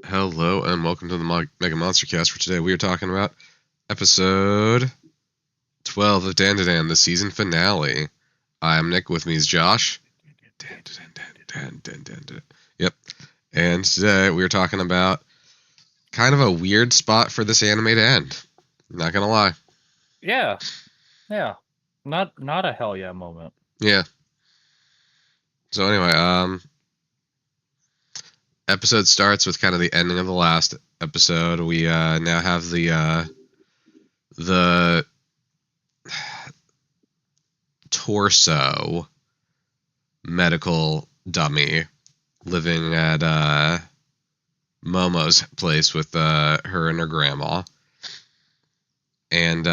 Hello and welcome to the MegaMonsterCast. For today, we are talking about episode 12 of DanDaDan, the season finale. I'm Nick. With me is Josh. DanDaDan. Yep. And today we are talking about kind of a weird spot for this anime to end. Not gonna lie. Yeah. Not a hell yeah moment. Yeah. So anyway, episode starts with kind of the ending of the last episode. We now have the torso medical dummy living at Momo's place with her and her grandma, and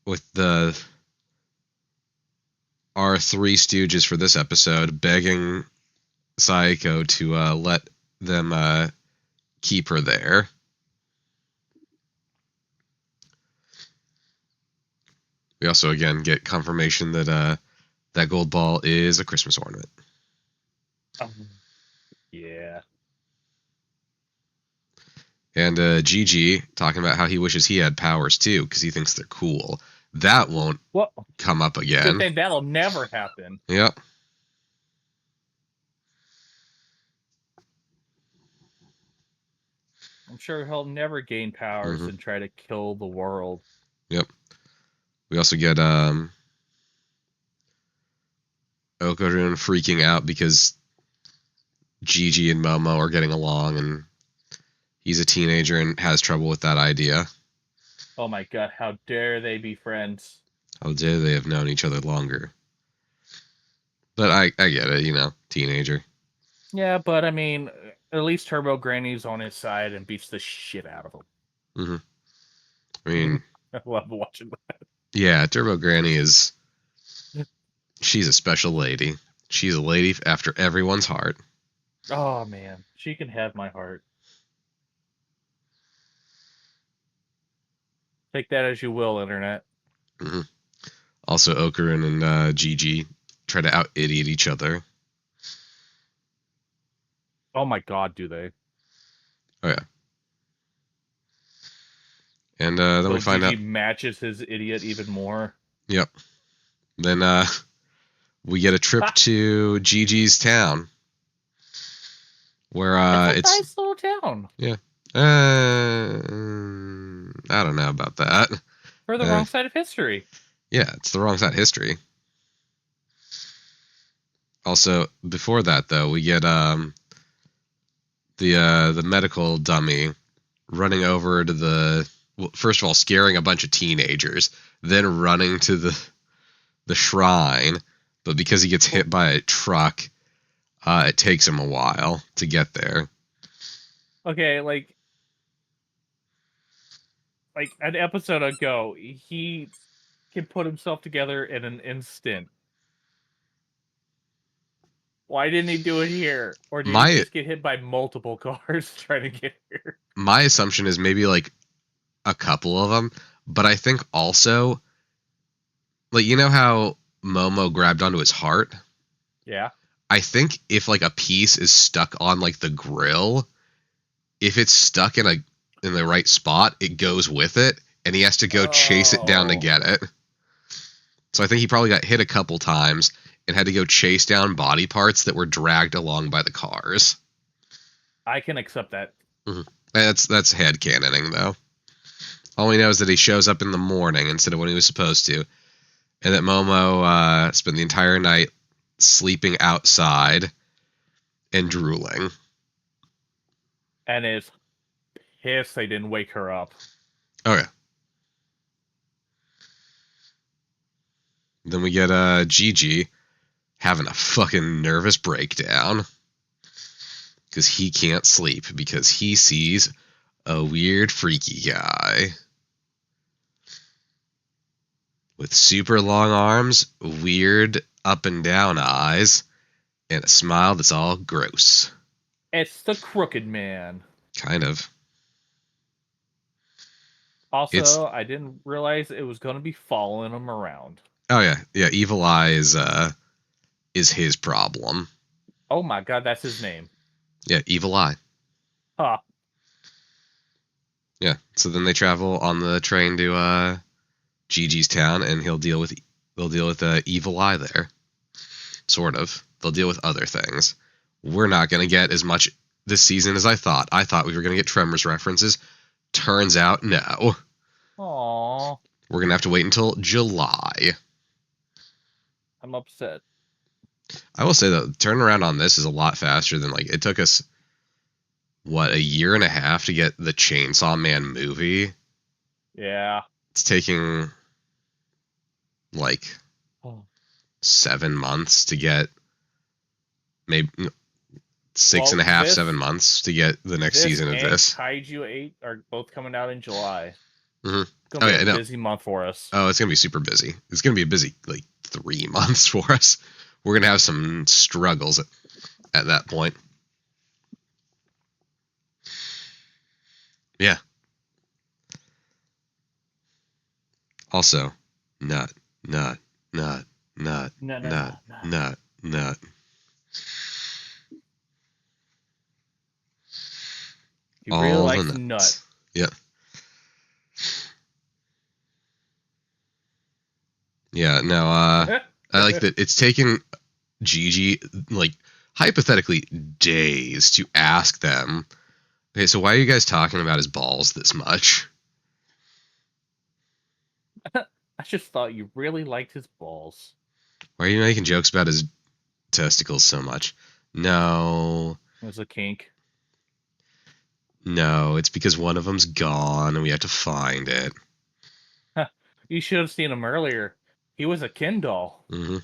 with our three stooges for this episode begging Saeko to let them keep her there. We also again get confirmation that that gold ball is a Christmas ornament. Yeah. And Gigi talking about how he wishes he had powers too because he thinks they're cool. That won't come up again. Good thing that'll never happen. Yep. I'm sure he'll never gain powers and try to kill the world. Yep. We also get Okarun freaking out because Gigi and Momo are getting along and he's a teenager and has trouble with that idea. Oh my god, how dare they be friends? How dare they have known each other longer? But I get it, you know, teenager. Yeah, but I mean, at least Turbo Granny's on his side and beats the shit out of him. I mean, I love watching that. Yeah, Turbo Granny is... She's a special lady. She's a lady after everyone's heart. Oh man, she can have my heart. Take that as you will, Internet. Also, Okarun and Gigi try to out-idiot each other. Oh my god, do they? Oh, yeah. And then we find Gigi out... matches his idiot even more. Yep. Then we get a trip to Gigi's town. Where it's a nice little town. Yeah. I don't know about that. For the wrong side of history. Yeah, it's the wrong side of history. Also, before that, though, we get the medical dummy running over to the... Well, first of all, scaring a bunch of teenagers, then running to the shrine. But because he gets hit by a truck, it takes him a while to get there. Okay, like an episode ago, he can put himself together in an instant. Why didn't he do it here? Or did he just get hit by multiple cars trying to get here? My assumption is maybe like a couple of them, but I think also, like, you know how Momo grabbed onto his heart? Yeah. I think if like a piece is stuck on like the grill, if it's stuck in the right spot, it goes with it, and he has to go chase it down to get it. So I think he probably got hit a couple times and had to go chase down body parts that were dragged along by the cars. I can accept that. That's headcanoning, though. All we know is that he shows up in the morning instead of when he was supposed to, and that Momo spent the entire night sleeping outside and drooling. And is pissed they didn't wake her up. Oh, yeah. Then we get Gigi having a fucking nervous breakdown because he can't sleep because he sees a weird freaky guy with super long arms, weird up and down eyes, and a smile that's all gross. It's the Crooked Man. Kind of. Also, I didn't realize it was going to be following him around. Oh, yeah. Yeah, Evil Eye is his problem. Oh my god, that's his name. Yeah, Evil Eye. Huh. Yeah. So then they travel on the train to Gigi's town, and they'll deal with Evil Eye there. Sort of. They'll deal with other things. We're not going to get as much this season as I thought. I thought we were going to get Tremors references. Turns out, no. Aww. We're going to have to wait until July. I'm upset. I will say, though, turnaround on this is a lot faster than, like, it took us, what, a year and a half to get the Chainsaw Man movie? Yeah. It's taking, like, 7 months to get, maybe 6.5, 7 months to get the next season of this. Kaiju 8 are both coming out in July. Mm-hmm. It's going to be a busy month for us. Oh, it's going to be super busy. It's going to be a busy, like, 3 months for us. We're going to have some struggles at that point. Yeah. Also, nut. You really likes nut. Yep. Yeah, no, I like that it's taken Gigi, like, hypothetically days to ask them, okay, so why are you guys talking about his balls this much? I just thought you really liked his balls. Why are you making jokes about his testicles so much? No. It was a kink. No, it's because one of them's gone and we have to find it. You should have seen him earlier. He was a Ken doll. Mm-hmm.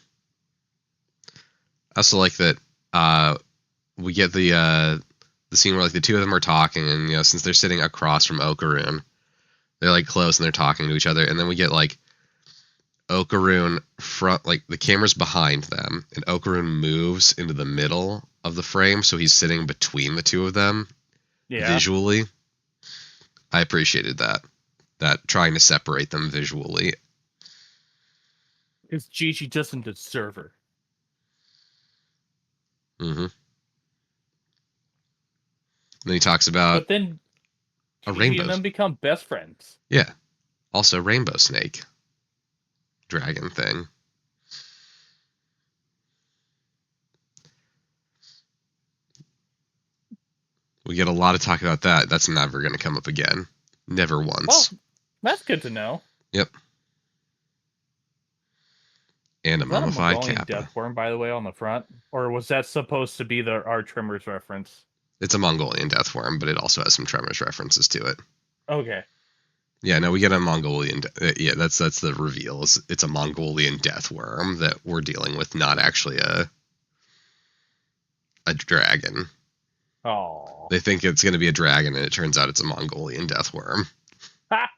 I also like that we get the scene where, like, the two of them are talking, and, you know, since they're sitting across from Okaroon, they're, like, close and they're talking to each other, and then we get, like, Okaroon front, like, the camera's behind them, and Okaroon moves into the middle of the frame, so he's sitting between the two of them. Yeah. Visually. I appreciated that trying to separate them visually. Because Gigi doesn't deserve her. Mm-hmm. Then he talks about, but then a Gigi rainbow, and them become best friends. Yeah. Also, rainbow snake. Dragon thing. We get a lot of talk about that. That's never going to come up again. Never once. Well, that's good to know. Yep. And a mummified Kappa. Death worm, by the way, on the front? Or was that supposed to be our Tremors reference? It's a Mongolian death worm, but it also has some Tremors references to it. Okay. Yeah, no, we get a Mongolian. Yeah, that's the reveal. It's a Mongolian death worm that we're dealing with, not actually a dragon. Oh. They think it's going to be a dragon, and it turns out it's a Mongolian death worm. Ha!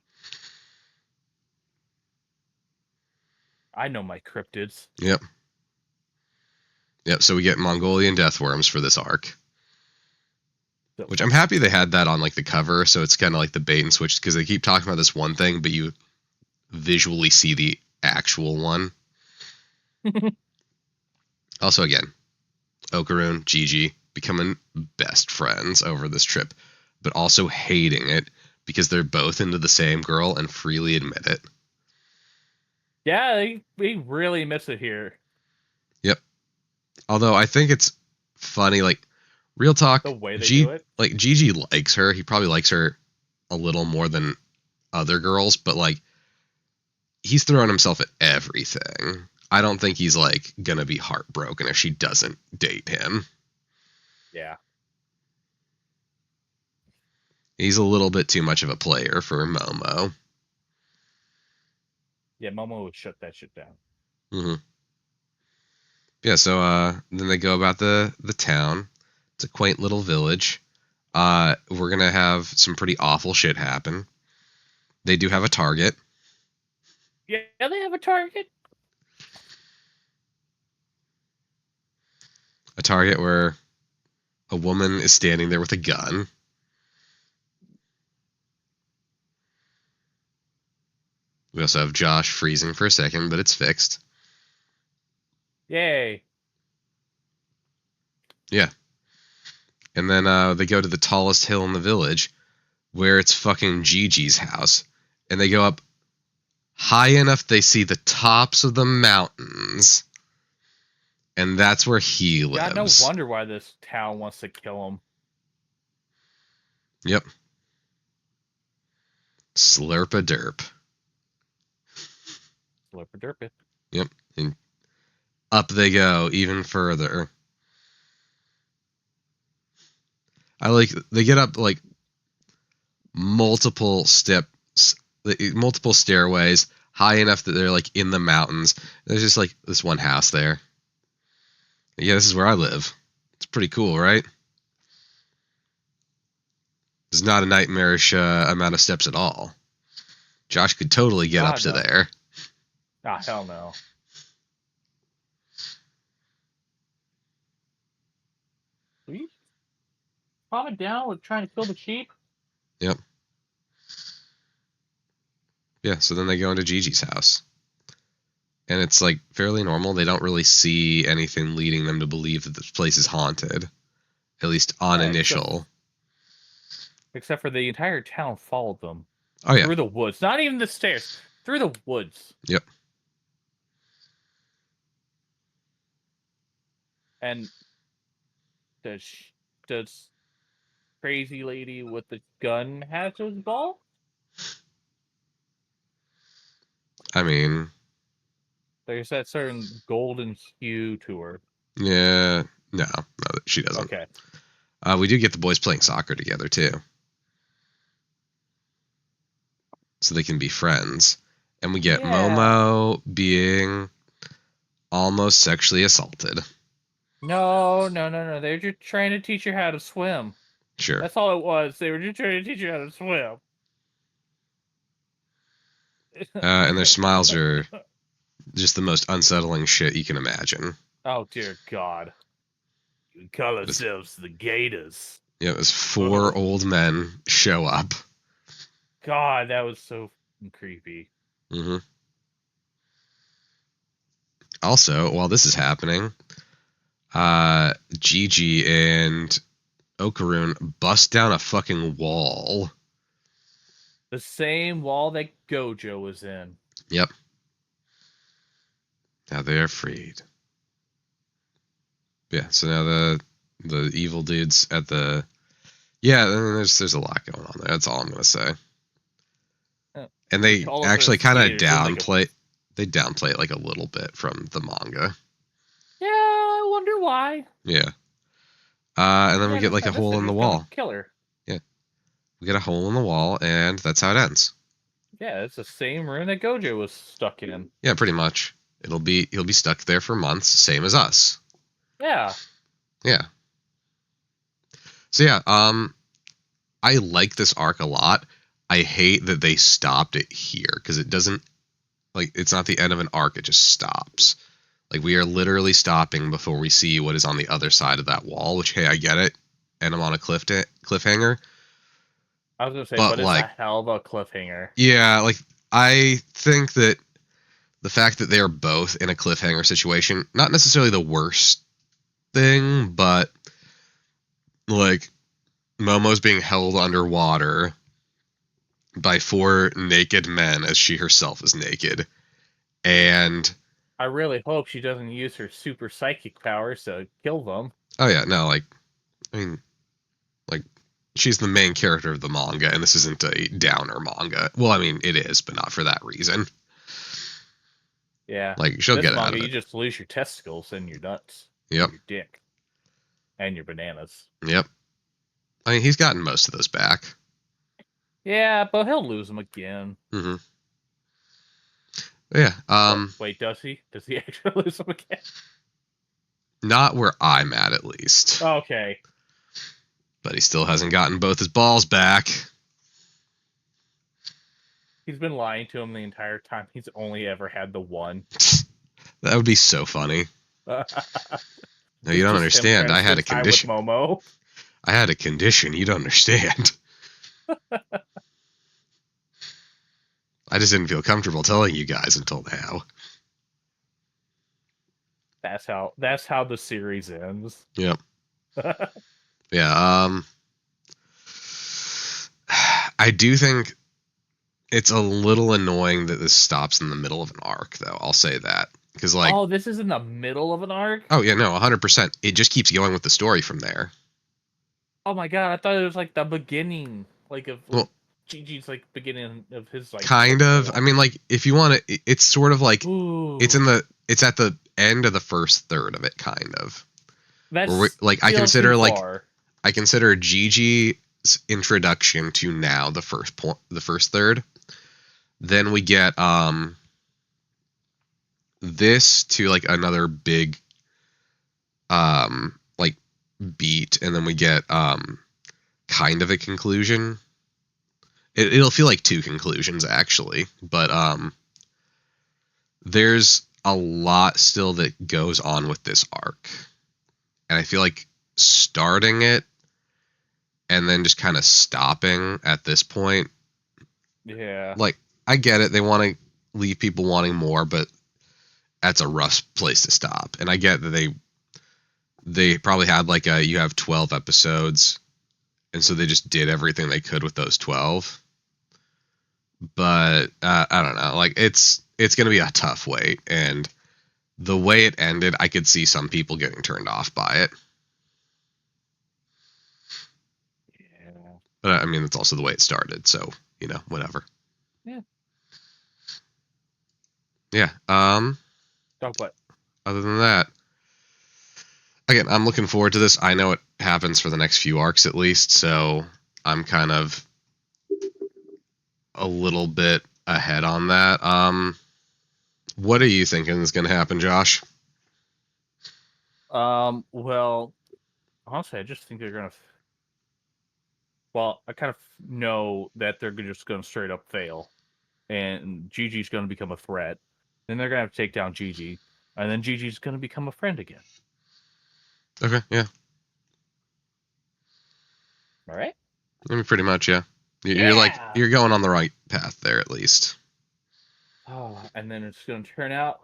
I know my cryptids. Yep. Yep, so we get Mongolian death worms for this arc. Which I'm happy they had that on, like, the cover, so it's kind of like the bait and switch, because they keep talking about this one thing, but you visually see the actual one. Also, again, Okaroon, Gigi, becoming best friends over this trip, but also hating it because they're both into the same girl and freely admit it. Yeah, they really miss it here. Yep. Although I think it's funny, like, real talk, the way they do it. Like, Gigi likes her. He probably likes her a little more than other girls, but, like, he's throwing himself at everything. I don't think he's, like, gonna be heartbroken if she doesn't date him. Yeah. He's a little bit too much of a player for Momo. Yeah, Momo would shut that shit down. Mm-hmm. Yeah, so then they go about the town. It's a quaint little village. We're going to have some pretty awful shit happen. They do have a target. Yeah, they have a target. A target where a woman is standing there with a gun. We also have Josh freezing for a second, but it's fixed. Yay. Yeah. And then they go to the tallest hill in the village, where it's fucking Gigi's house, and they go up high enough they see the tops of the mountains, and that's where he lives. God, no wonder why this town wants to kill him. Yep. Slurp-a-derp. Slurp-a-derp. Yep. And up they go even further. They get up like multiple stairways high enough that they're like in the mountains. There's just like this one house there. Yeah, this is where I live. It's pretty cool, right? It's not a nightmarish amount of steps at all. Josh could totally get up to there. Ah, hell no. Are you calming down with trying to kill the sheep? Yep. Yeah, so then they go into Gigi's house. And it's like fairly normal. They don't really see anything leading them to believe that this place is haunted. At least on initial. Except for the entire town followed them. Oh, yeah. Through the woods. Not even the stairs. Through the woods. Yep. And does crazy lady with the gun have those balls? I mean, there's that certain golden hue to her. Yeah. No, she doesn't. Okay. We do get the boys playing soccer together, too. So they can be friends. And we get Momo being almost sexually assaulted. No. They're just trying to teach her how to swim. Sure. That's all it was. They were just trying to teach her how to swim. And their smiles are just the most unsettling shit you can imagine. Oh, dear God. We call ourselves the Gators. Yeah, it was 4 old men show up. God, that was so creepy. Mm-hmm. Also, while this is happening, Gigi and Okaroon bust down a fucking wall. The same wall that Gojo was in. Yep. Now they are freed. Yeah, so now the evil dudes at the... Yeah, there's a lot going on there. That's all I'm going to say. And they actually kind of downplay... They downplay it like a little bit from the manga. Yeah, I wonder why. Yeah. And then we get like a hole in the wall. Killer. Yeah. We get a hole in the wall, and that's how it ends. Yeah, it's the same room that Gojo was stuck in. Yeah, pretty much. He'll be stuck there for months, same as us. Yeah. Yeah. So yeah, I like this arc a lot. I hate that they stopped it here because it doesn't, like, it's not the end of an arc, it just stops. Like, we are literally stopping before we see what is on the other side of that wall, which, hey, I get it, and I'm on a cliffhanger. I was going to say, but it's a hell of a cliffhanger. Yeah, like, I think that the fact that they're both in a cliffhanger situation, not necessarily the worst thing, but, like, Momo's being held underwater by 4 naked men as she herself is naked. And I really hope she doesn't use her super psychic powers to kill them. Oh yeah, no, like, I mean, like, she's the main character of the manga, and this isn't a downer manga. Well, I mean, it is, but not for that reason. Yeah. Like, she'll get out of it. You just lose your testicles and your nuts. Yep. Your dick. And your bananas. Yep. I mean, he's gotten most of those back. Yeah, but he'll lose them again. Mm-hmm. Yeah. Wait, does he? Does he actually lose them again? Not where I'm at least. Okay. But he still hasn't gotten both his balls back. He's been lying to him the entire time. He's only ever had the one. That would be so funny. No, you don't understand. I had a condition. Momo. I had a condition. You don't understand. I just didn't feel comfortable telling you guys until now. That's how the series ends. Yep. Yeah. I do think it's a little annoying that this stops in the middle of an arc, though. I'll say that. Because, like... Oh, this is in the middle of an arc? Oh, yeah, no, 100%. It just keeps going with the story from there. Oh my god, I thought it was, like, the beginning, like, of, like, Well, Gigi's, like, beginning of his, like... kind of. I mean, like, if you want to... It's sort of like... Ooh. It's at the end of the first third of it, kind of. That's Like, I consider Gigi's introduction to now the first third. Then we get this to like another big like beat, and then we get kind of a conclusion. It'll feel like two conclusions actually, but there's a lot still that goes on with this arc, and I feel like starting it and then just kind of stopping at this point. Yeah. Like, I get it. They want to leave people wanting more, but that's a rough place to stop. And I get that they probably had like you have 12 episodes, and so they just did everything they could with those 12. But I don't know. Like, it's going to be a tough wait, and the way it ended, I could see some people getting turned off by it. But I mean, it's also the way it started, so, you know, whatever. Yeah. Yeah. What? Other than that, again, I'm looking forward to this. I know it happens for the next few arcs at least, so I'm kind of a little bit ahead on that. What are you thinking is going to happen, Josh? Well, honestly, I just think they're gonna. Well, I kind of know that they're just gonna straight up fail, and Gigi's gonna become a threat. Then they're gonna have to take down Gigi, and then Gigi's gonna become a friend again. Okay, yeah. All right. I mean, pretty much, yeah. You're going on the right path there, at least. Oh, and then it's gonna turn out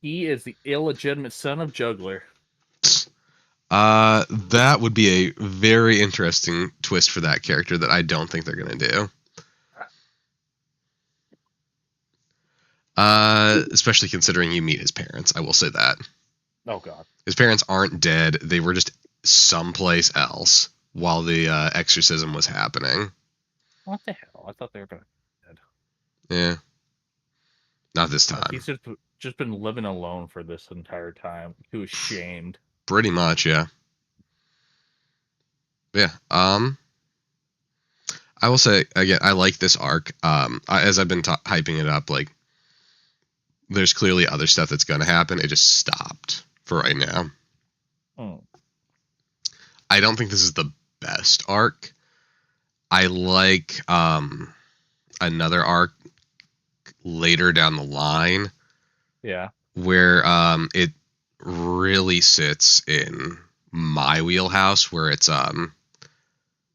he is the illegitimate son of Juggler. That would be a very interesting twist for that character that I don't think they're gonna do. Especially considering you meet his parents, I will say that. Oh god. His parents aren't dead. They were just someplace else while the exorcism was happening. What the hell? I thought they were gonna be dead. Yeah. Not this time. He's just been living alone for this entire time. He was shamed. Pretty much, yeah. Yeah. I will say again, I like this arc. As I've been hyping it up, like, there's clearly other stuff that's going to happen. It just stopped for right now. I don't think this is the best arc. I like another arc later down the line. Yeah. Where it really sits in my wheelhouse, where it's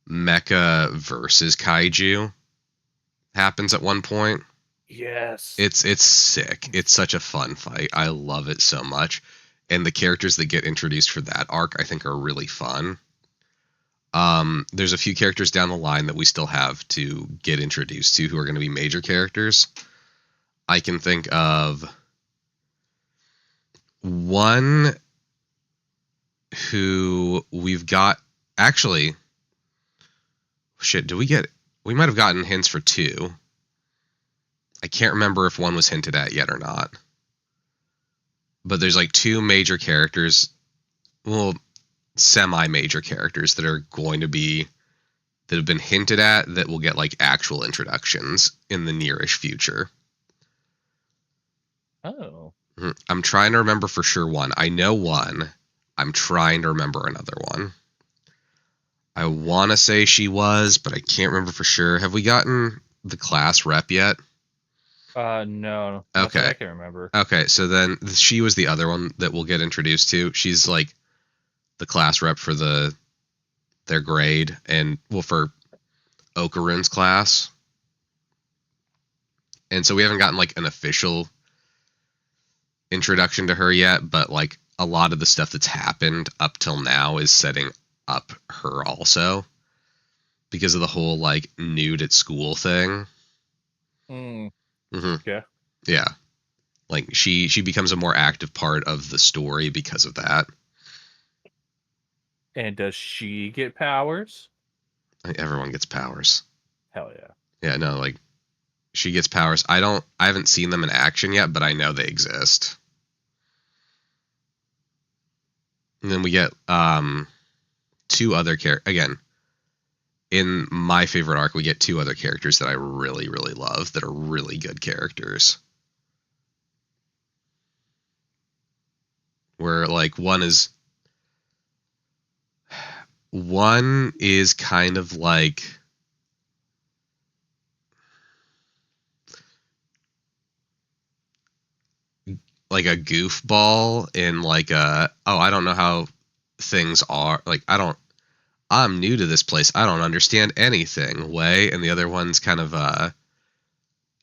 mecha versus kaiju happens at one point. Yes. It's sick. It's such a fun fight. I love it so much. And the characters that get introduced for that arc, I think, are really fun. There's a few characters down the line that we still have to get introduced to who are going to be major characters. I can think of one who we've got... Actually, shit, we might have gotten hints for two. I can't remember if one was hinted at yet or not. But there's like two major characters, well, semi-major characters that are going to be, that have been hinted at, that will get like actual introductions in the nearish future. Oh. I'm trying to remember for sure one. I know one. I'm trying to remember another one. I want to say she was, but I can't remember for sure. Have we gotten the class rep yet? No. Okay. I can remember. Okay, so then she was the other one that we'll get introduced to. She's like the class rep for their grade, and well, for Okarun's class. And so we haven't gotten like an official introduction to her yet, but like a lot of the stuff that's happened up till now is setting up her also. because of the whole like nude at school thing. Mm, Hmm. yeah. Yeah, like she becomes a more active part of the story because of that. And does she get powers? Like, everyone gets powers. Hell yeah. Yeah, no, like she gets powers. I haven't seen them in action yet, but I know they exist. And then we get two other again, in my favorite arc, we get two other characters that I really, really love that are really good characters. Where like one is kind of like a goofball in like a, oh, I don't know how things are, like I'm new to this place, I don't understand anything way, and the other one's kind of a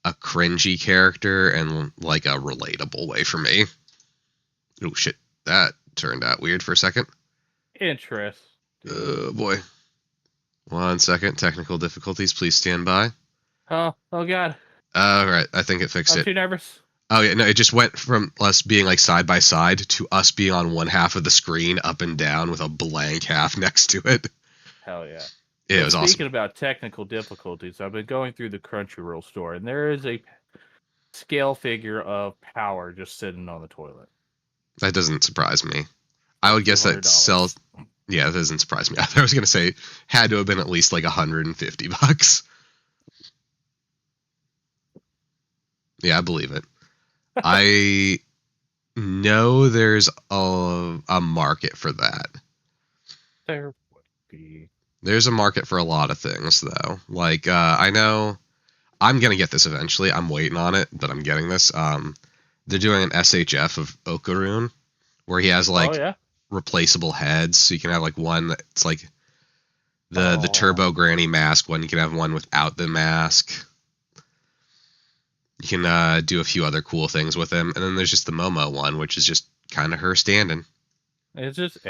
cringy character and like a relatable way for me. Oh shit, that turned out weird for a second. Interesting. Oh boy. 1 second, technical difficulties, please stand by. Oh god. All right, I think it fixed I'm it. too nervous. Oh yeah, no, it just went from us being like side by side to us being on one half of the screen up and down with a blank half next to it. Hell yeah. Yeah, So it was speaking awesome. about technical difficulties, I've been going through the Crunchyroll store, and there is a scale figure of Power just sitting on the toilet. That doesn't surprise me. For I would guess that $200. sells. Yeah, that doesn't surprise me. I was gonna say had to have been at least like $150. Yeah, I believe it. I know there's a market for that. There would be. There's a market for a lot of things, though. Like, I know I'm gonna get this eventually. I'm waiting on it, but I'm getting this. They're doing an SHF of Okarun, where he has Oh like yeah. replaceable heads. So you can have like one that's like the Oh, Turbo Granny mask. One you can have one without the mask. You can do a few other cool things with him, and then there's just the Momo one, which is just kind of her standing. it's just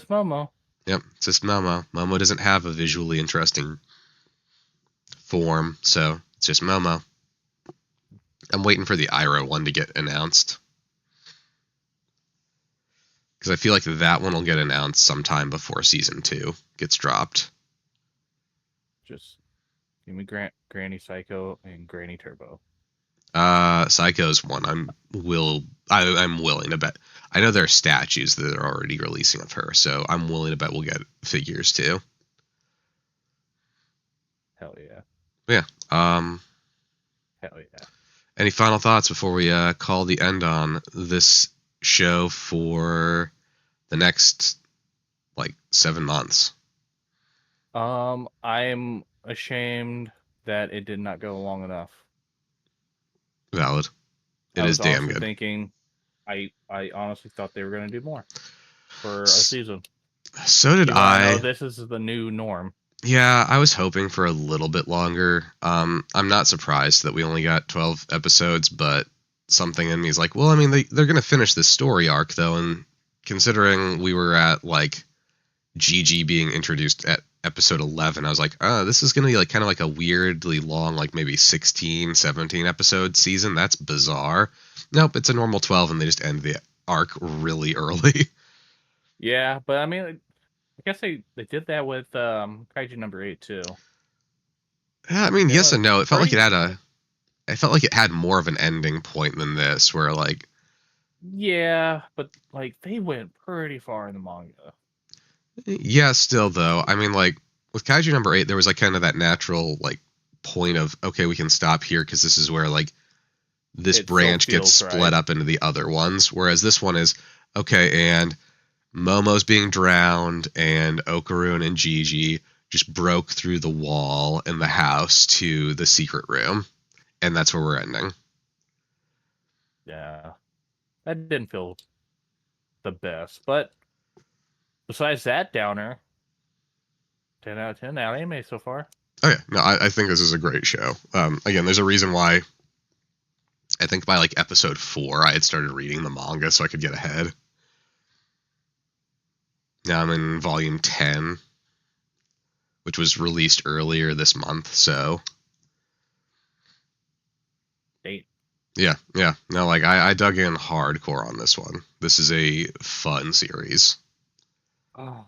Momo. Yep, it's just Momo. Momo doesn't have a visually interesting form, so it's just Momo. I'm waiting for the Iroh one to get announced, because I feel like that one will get announced sometime before season 2 gets dropped. Just give me Granny Psycho and Granny Turbo. Psycho's one I'm willing to bet. I know there are statues that are already releasing of her, so I'm willing to bet we'll get figures too. Hell yeah. Yeah. Hell yeah. Any final thoughts before we call the end on this show for the next like 7 months? I'm ashamed that it did not go long enough. Valid. It I is was damn honestly good. thinking, I honestly thought they were going to do more for a season. So did Even though I know I. this is the new norm. Yeah, I was hoping for a little bit longer. I'm not surprised that we only got 12 episodes, but something in me is like, well, I mean, they're going to finish this story arc, though, and considering we were at, like, Gigi being introduced at episode 11, I was like, oh, this is going to be, like, kind of like a weirdly long, like, maybe 16, 17 episode season. That's bizarre. Nope, it's a normal 12, and they just end the arc really early. Yeah, but I mean, I guess they did that with Kaiju number 8 too. Yeah, I mean, They yes went and no. It felt like pretty. it felt like it had more of an ending point than this, where like, Yeah, but like they went pretty far in the manga. yeah, still though. I mean, like with Kaiju number 8, there was like kind of that natural like point of, okay, we can stop here because this is where like this It so branch gets feels split right. up into the other ones. Whereas this one is okay, and Momo's being drowned, and Okarun and Gigi just broke through the wall in the house to the secret room, and that's where we're ending. Yeah, that didn't feel the best, but besides that downer, 10 out of 10 anime so far. Okay, no, I think this is a great show. Again, there's a reason why. I think by like episode 4, I had started reading the manga so I could get ahead. Now I'm in volume 10. which was released earlier this month. So Date. yeah. No, like I dug in hardcore on this one. This is a fun series. Oh,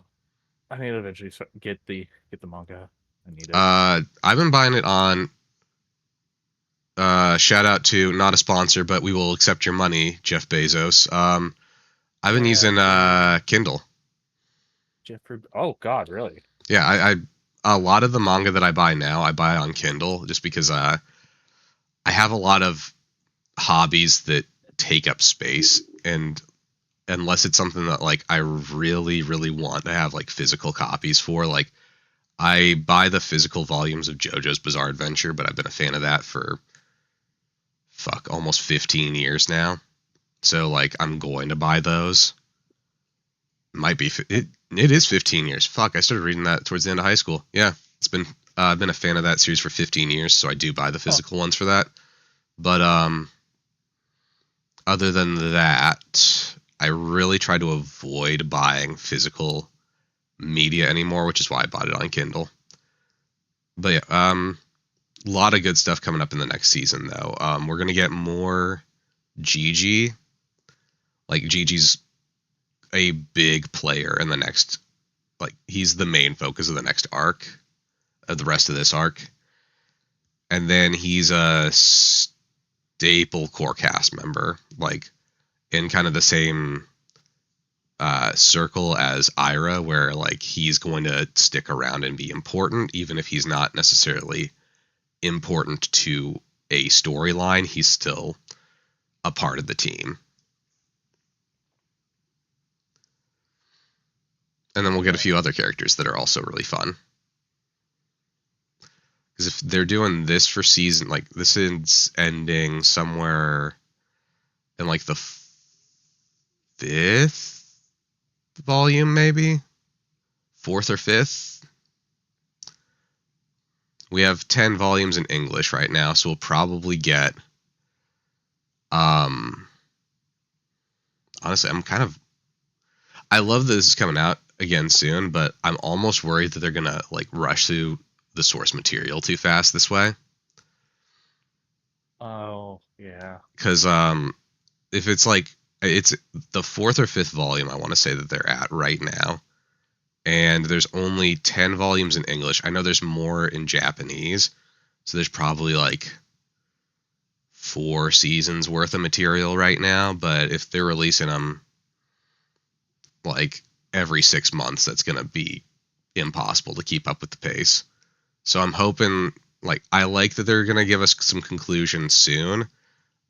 I need to eventually get the manga. I need it. I've been buying it on. Shout out to not a sponsor, but we will accept your money, Jeff Bezos. I've been using Kindle. Jeffrey. Oh God, really? Yeah, I a lot of the manga that I buy now, I buy on Kindle just because I have a lot of hobbies that take up space, and unless it's something that like I really really want to have like physical copies for, like I buy the physical volumes of JoJo's Bizarre Adventure, but I've been a fan of that for almost 15 years now. So like I'm going to buy those. Might be it is 15 years. Fuck, I started reading that towards the end of high school. Yeah, it's been I've been a fan of that series for 15 years, so I do buy the physical ones for that. But other than that, I really try to avoid buying physical media anymore, which is why I bought it on Kindle. But yeah, a lot of good stuff coming up in the next season though. We're gonna get more Gigi. Like Gigi's a big player in the next, like he's the main focus of the next arc, of the rest of this arc. And then he's a staple core cast member, like in kind of the same circle as Ira, where like he's going to stick around and be important, even if he's not necessarily important to a storyline. He's still a part of the team. And then we'll get a few other characters that are also really fun. Because if they're doing this for season, like this is ending somewhere in like the fifth volume, maybe fourth or fifth. We have 10 volumes in English right now, so we'll probably get. Honestly, I love that this is coming out again soon, but I'm almost worried that they're gonna like rush through the source material too fast this way. Oh yeah. Because if it's like it's the fourth or fifth volume, I want to say that they're at right now, and there's only 10 volumes in English. I know there's more in Japanese, so there's probably like 4 seasons worth of material right now. But if they're releasing them like every 6 months, that's gonna be impossible to keep up with the pace. So I'm hoping, like, I like that they're gonna give us some conclusions soon,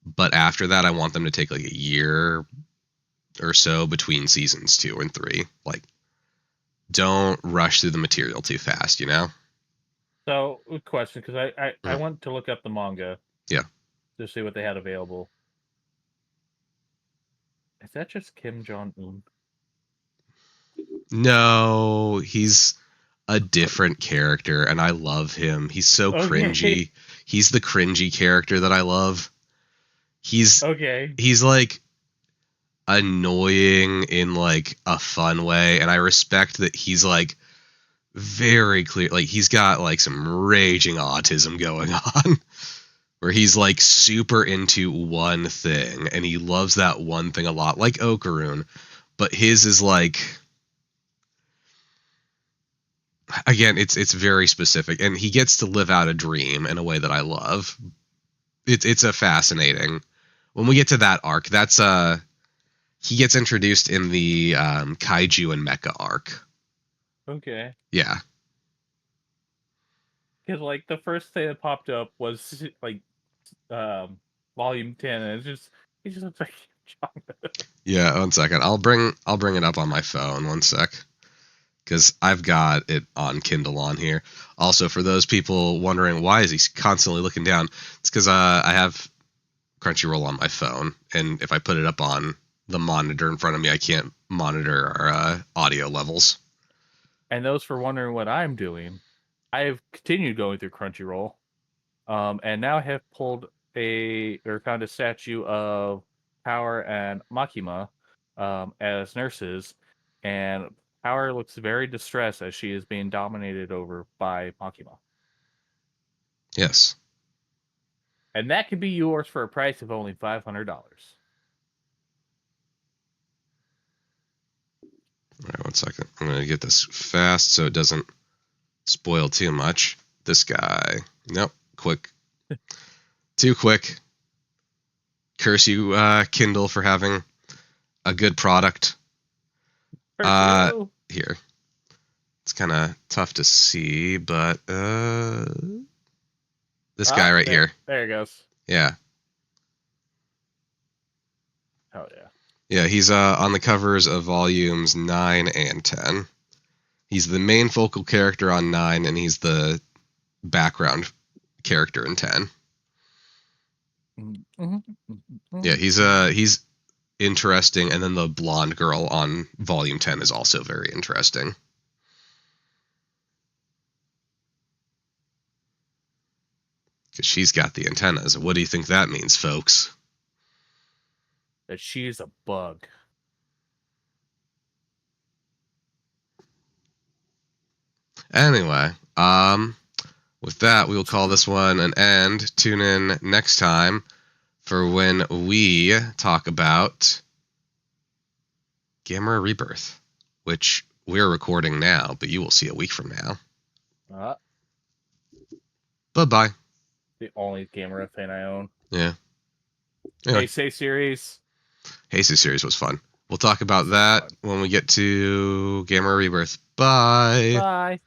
but after that, I want them to take like a year or so between seasons 2 and 3. Like, don't rush through the material too fast, you know? So, good question, because I went to look up the manga. Yeah. To see what they had available. Is that just Kim Jong-un? No, he's a different character, and I love him. He's so cringy. He's the cringy character that I love. He's like annoying in like a fun way, and I respect that he's like very clear, like he's got like some raging autism going on where he's like super into one thing and he loves that one thing a lot, like Okarun, but his is like, again, it's very specific, and he gets to live out a dream in a way that I love. It's a fascinating. When we get to that arc, that's he gets introduced in the Kaiju and Mecha arc. Okay. Yeah. Because like the first thing that popped up was like volume 10, and he just looks like Yeah, one second. I'll bring it up on my phone. One sec. Because I've got it on Kindle on here. Also, for those people wondering why is he constantly looking down, it's because I have Crunchyroll on my phone, and if I put it up on the monitor in front of me, I can't monitor our audio levels. And those for wondering what I'm doing, I have continued going through Crunchyroll, and now I have pulled found a statue of Power and Makima as nurses, and Power looks very distressed as she is being dominated over by Makima. Yes. And that can be yours for a price of only $500. All right, 1 second. I'm going to get this fast so it doesn't spoil too much. This guy. Nope. Quick. Too quick. Curse you, Kindle, for having a good product. Here. It's kind of tough to see, but this guy right here. There he goes. Yeah. Oh yeah. Yeah, he's on the covers of volumes 9 and 10. He's the main focal character on 9, and he's the background character in 10. Yeah, he's interesting, and then the blonde girl on volume 10 is also very interesting. Because she's got the antennas. What do you think that means, folks? That she's a bug. Anyway, with that, we will call this one an end. Tune in next time for when we talk about Gamera Rebirth, which we're recording now, but you will see a week from now. Bye-bye. The only Gamera fan I own. Yeah. Anyway. Heisei series. Heisei series was fun. We'll talk about that when we get to Gamera Rebirth. Bye. Bye.